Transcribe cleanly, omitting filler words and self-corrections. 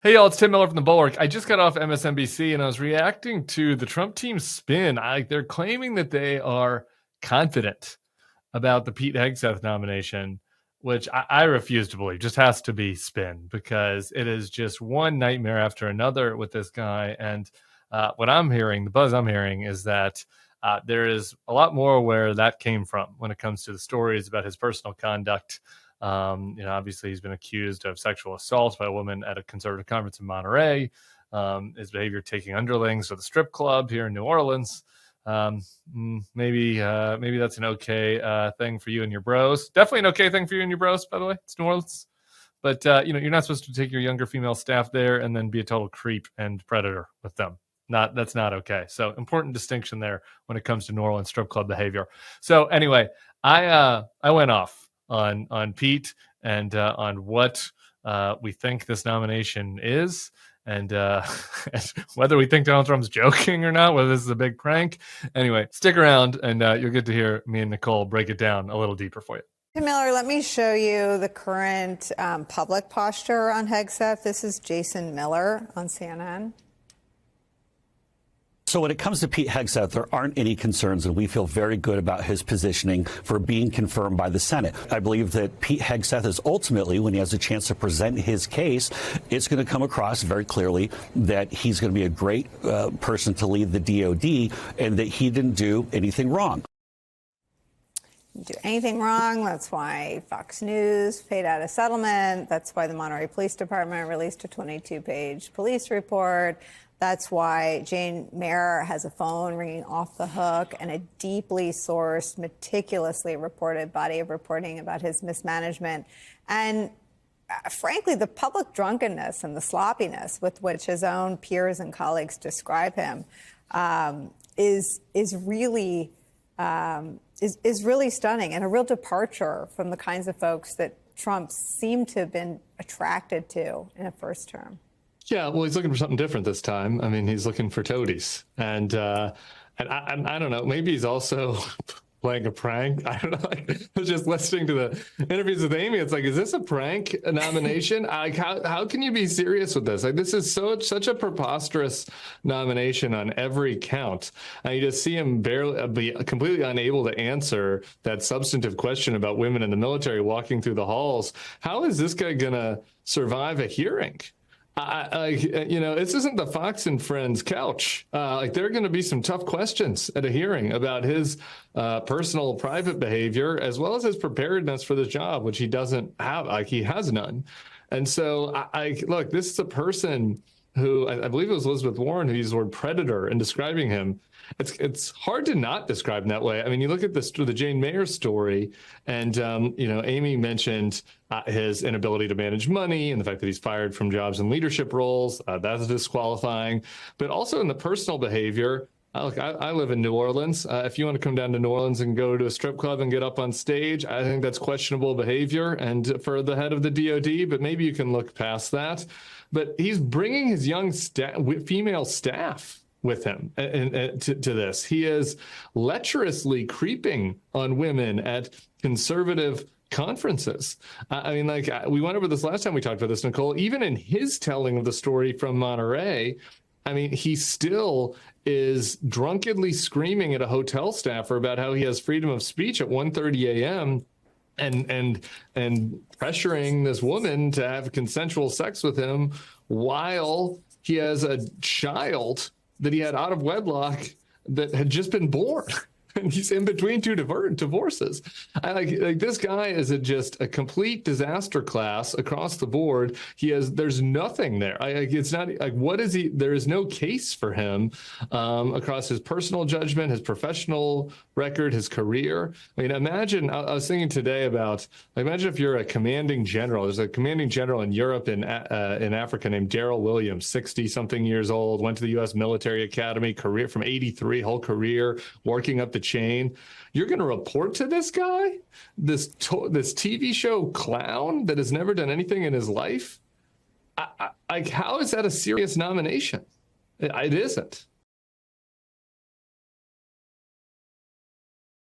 Hey y'all, it's Tim Miller from the Bulwark. I just got off MSNBC and I was reacting to the Trump team's spin. They're claiming that they are confident about the Pete Hegseth nomination, which I refuse to believe. Just has to be spin because it is just one nightmare after another with this guy. And what I'm hearing, the buzz I'm hearing, is that there is a lot more where that came from when it comes to the stories about his personal conduct. Obviously he's been accused of sexual assault by a woman at a conservative conference in Monterey. His behavior taking underlings to the strip club here in New Orleans. Maybe that's an okay thing for you and your bros. Definitely an okay thing for you and your bros, by the way. It's New Orleans. But, you're not supposed to take your younger female staff there and then be a total creep and predator with them. That's not okay. So important distinction there when it comes to New Orleans strip club behavior. So anyway, I went off on Pete and on what we think this nomination is, and whether we think Donald Trump's joking or not, whether this is a big prank. Anyway, stick around and you'll get to hear me and Nicolle break it down a little deeper for you. Hey, Miller, let me show you the current public posture on Hegseth. This is Jason Miller on CNN. So when it comes to Pete Hegseth, there aren't any concerns, and we feel very good about his positioning for being confirmed by the Senate. I believe that Pete Hegseth is ultimately, when he has a chance to present his case, it's going to come across very clearly that he's going to be a great person to lead the DOD and that he didn't do anything wrong. Do anything wrong. That's why Fox News paid out a settlement. That's why the Monterey Police Department released a 22-page police report. That's why Jane Mayer has a phone ringing off the hook and a deeply sourced, meticulously reported body of reporting about his mismanagement. And frankly, the public drunkenness and the sloppiness with which his own peers and colleagues describe him is really stunning and a real departure from the kinds of folks that Trump seemed to have been attracted to in a first term. Yeah, well, he's looking for something different this time. I mean, he's looking for toadies, and I don't know. Maybe he's also playing a prank. I don't know. I was just listening to the interviews with Amy. It's like, is this a prank, a nomination? Like, how can you be serious with this? Like, this is such a preposterous nomination on every count. And you just see him barely be completely unable to answer that substantive question about women in the military walking through the halls. How is this guy gonna survive a hearing? This isn't the Fox and Friends couch. There are going to be some tough questions at a hearing about his personal, private behavior, as well as his preparedness for this job, which he doesn't have. He has none. And so, look, this is a person who I believe it was Elizabeth Warren who used the word predator in describing him. It's hard to not describe him that way. I mean, you look at the Jane Mayer story, and Amy mentioned his inability to manage money and the fact that he's fired from jobs in leadership roles. That's disqualifying. But also in the personal behavior. Look, I live in New Orleans. If you want to come down to New Orleans and go to a strip club and get up on stage, I think that's questionable behavior and for the head of the DOD, but maybe you can look past that. But he's bringing his young female staff with him to this. He is lecherously creeping on women at conservative conferences. We went over this last time we talked about this, Nicolle. Even in his telling of the story from Monterey, I mean, he still is drunkenly screaming at a hotel staffer about how he has freedom of speech at 1:30 a.m. and pressuring this woman to have consensual sex with him while he has a child that he had out of wedlock that had just been born. And he's in between two divorces. This guy is just a complete disaster class across the board. There's nothing there. It's not like, what is he? There is no case for him across his personal judgment, his professional record, his career. I mean, imagine, I was thinking today about, imagine if you're a commanding general. There's a commanding general in Europe, in Africa, named Daryl Williams, 60-something years old, went to the U.S. Military Academy, career from 83, whole career, working up the chain. You're going to report to this guy, this TV show clown that has never done anything in his life? How is that a serious nomination? It isn't.